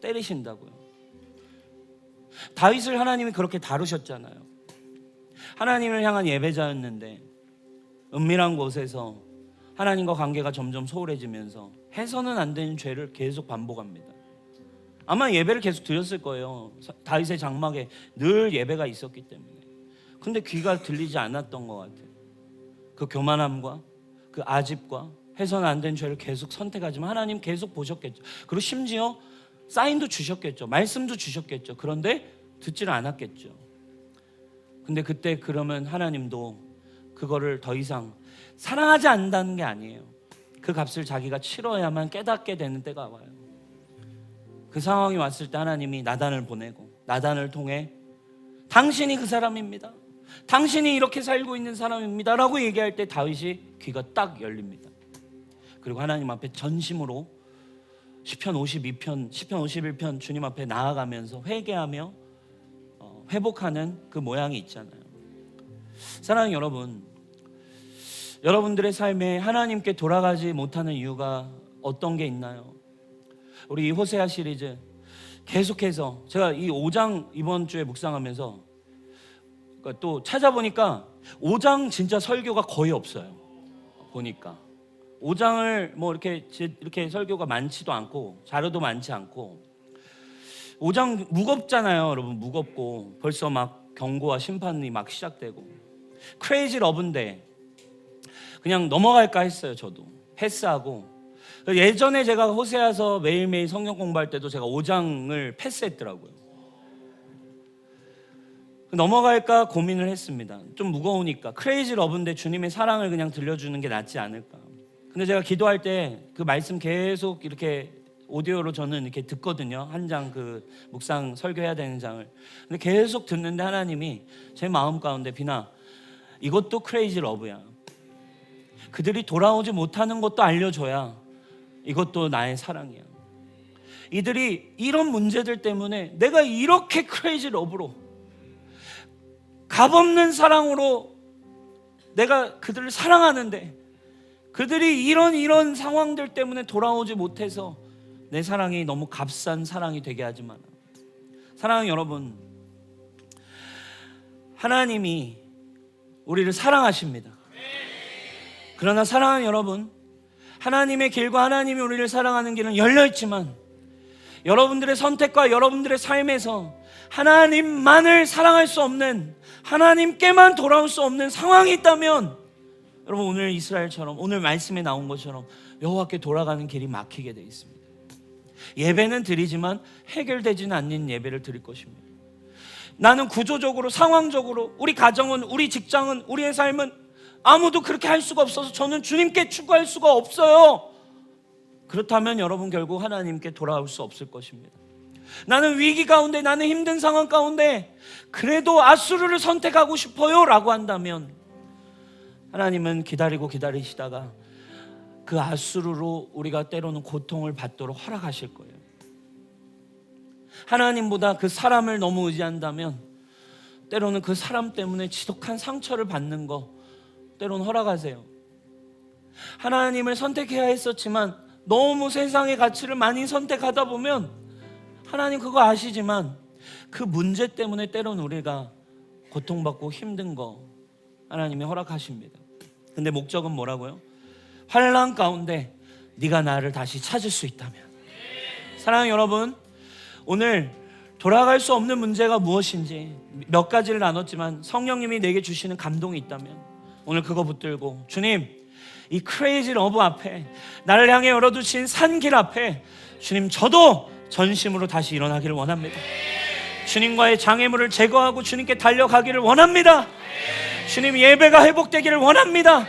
때리신다고요. 다윗을 하나님이 그렇게 다루셨잖아요. 하나님을 향한 예배자였는데 은밀한 곳에서 하나님과 관계가 점점 소홀해지면서 해서는 안 되는 죄를 계속 반복합니다. 아마 예배를 계속 드렸을 거예요. 다윗의 장막에 늘 예배가 있었기 때문에. 근데 귀가 들리지 않았던 것 같아요. 그 교만함과 그 아집과 해서는 안 되는 죄를 계속 선택하지만 하나님 계속 보셨겠죠. 그리고 심지어 사인도 주셨겠죠. 말씀도 주셨겠죠. 그런데 듣지를 않았겠죠. 근데 그때 그러면 하나님도 그거를 더 이상 사랑하지 않는다는 게 아니에요. 그 값을 자기가 치러야만 깨닫게 되는 때가 와요. 그 상황이 왔을 때 하나님이 나단을 보내고 나단을 통해 당신이 그 사람입니다. 당신이 이렇게 살고 있는 사람입니다 라고 얘기할 때 다윗이 귀가 딱 열립니다. 그리고 하나님 앞에 전심으로 시편 52편, 시편 51편 주님 앞에 나아가면서 회개하며 회복하는 그 모양이 있잖아요. 사랑하는 여러분, 여러분들의 삶에 하나님께 돌아가지 못하는 이유가 어떤 게 있나요? 우리 이 호세아 시리즈 계속해서 제가 이 5장 이번 주에 묵상하면서 또 찾아보니까 5장 진짜 설교가 거의 없어요. 보니까 5장을 뭐 이렇게 설교가 많지도 않고 자료도 많지 않고 5장 무겁잖아요, 여러분. 무겁고 벌써 막 경고와 심판이 막 시작되고 크레이지 러브인데 그냥 넘어갈까 했어요. 저도 패스하고. 예전에 제가 호세아서 매일매일 성경 공부할 때도 제가 5장을 패스했더라고요. 넘어갈까 고민을 했습니다. 좀 무거우니까. 크레이지 러브인데 주님의 사랑을 그냥 들려주는 게 낫지 않을까. 근데 제가 기도할 때 그 말씀 계속 이렇게 오디오로 저는 이렇게 듣거든요. 한 장 그 묵상 설교해야 되는 장을. 근데 계속 듣는데 하나님이 제 마음 가운데 비나 이것도 크레이지 러브야. 그들이 돌아오지 못하는 것도 알려줘야 이것도 나의 사랑이야. 이들이 이런 문제들 때문에 내가 이렇게 크레이지 러브로 값없는 사랑으로 내가 그들을 사랑하는데 그들이 이런 상황들 때문에 돌아오지 못해서 내 사랑이 너무 값싼 사랑이 되게 하지만 사랑하는 여러분, 하나님이 우리를 사랑하십니다. 그러나 사랑하는 여러분, 하나님의 길과 하나님이 우리를 사랑하는 길은 열려있지만 여러분들의 선택과 여러분들의 삶에서 하나님만을 사랑할 수 없는, 하나님께만 돌아올 수 없는 상황이 있다면 여러분, 오늘 이스라엘처럼 오늘 말씀에 나온 것처럼 여호와께 돌아가는 길이 막히게 돼 있습니다. 예배는 드리지만 해결되지는 않는 예배를 드릴 것입니다. 나는 구조적으로, 상황적으로, 우리 가정은, 우리 직장은, 우리의 삶은 아무도 그렇게 할 수가 없어서 저는 주님께 추구할 수가 없어요. 그렇다면 여러분 결국 하나님께 돌아올 수 없을 것입니다. 나는 위기 가운데, 나는 힘든 상황 가운데 그래도 아수르를 선택하고 싶어요 라고 한다면 하나님은 기다리고 기다리시다가 그 아수르로 우리가 때로는 고통을 받도록 허락하실 거예요. 하나님보다 그 사람을 너무 의지한다면 때로는 그 사람 때문에 지독한 상처를 받는 거 때로는 허락하세요. 하나님을 선택해야 했었지만 너무 세상의 가치를 많이 선택하다 보면 하나님 그거 아시지만 그 문제 때문에 때로는 우리가 고통받고 힘든 거 하나님이 허락하십니다. 근데 목적은 뭐라고요? 환난 가운데 네가 나를 다시 찾을 수 있다면. 사랑하는 여러분, 오늘 돌아갈 수 없는 문제가 무엇인지 몇 가지를 나눴지만 성령님이 내게 주시는 감동이 있다면 오늘 그거 붙들고 주님, 이 크레이지 러브 앞에 나를 향해 열어두신 산길 앞에 주님, 저도 전심으로 다시 일어나기를 원합니다. 주님과의 장애물을 제거하고 주님께 달려가기를 원합니다. 주님, 예배가 회복되기를 원합니다.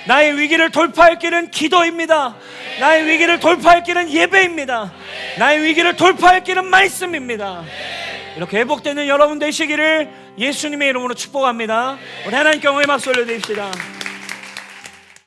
나의 위기를 돌파할 길은 기도입니다. 나의 위기를 돌파할 길은 예배입니다. 나의 위기를 돌파할 길은 말씀입니다. 이렇게 회복되는 여러분 되시기를 예수님의 이름으로 축복합니다. 우리 하나님께 영광의 박수 올려드립시다.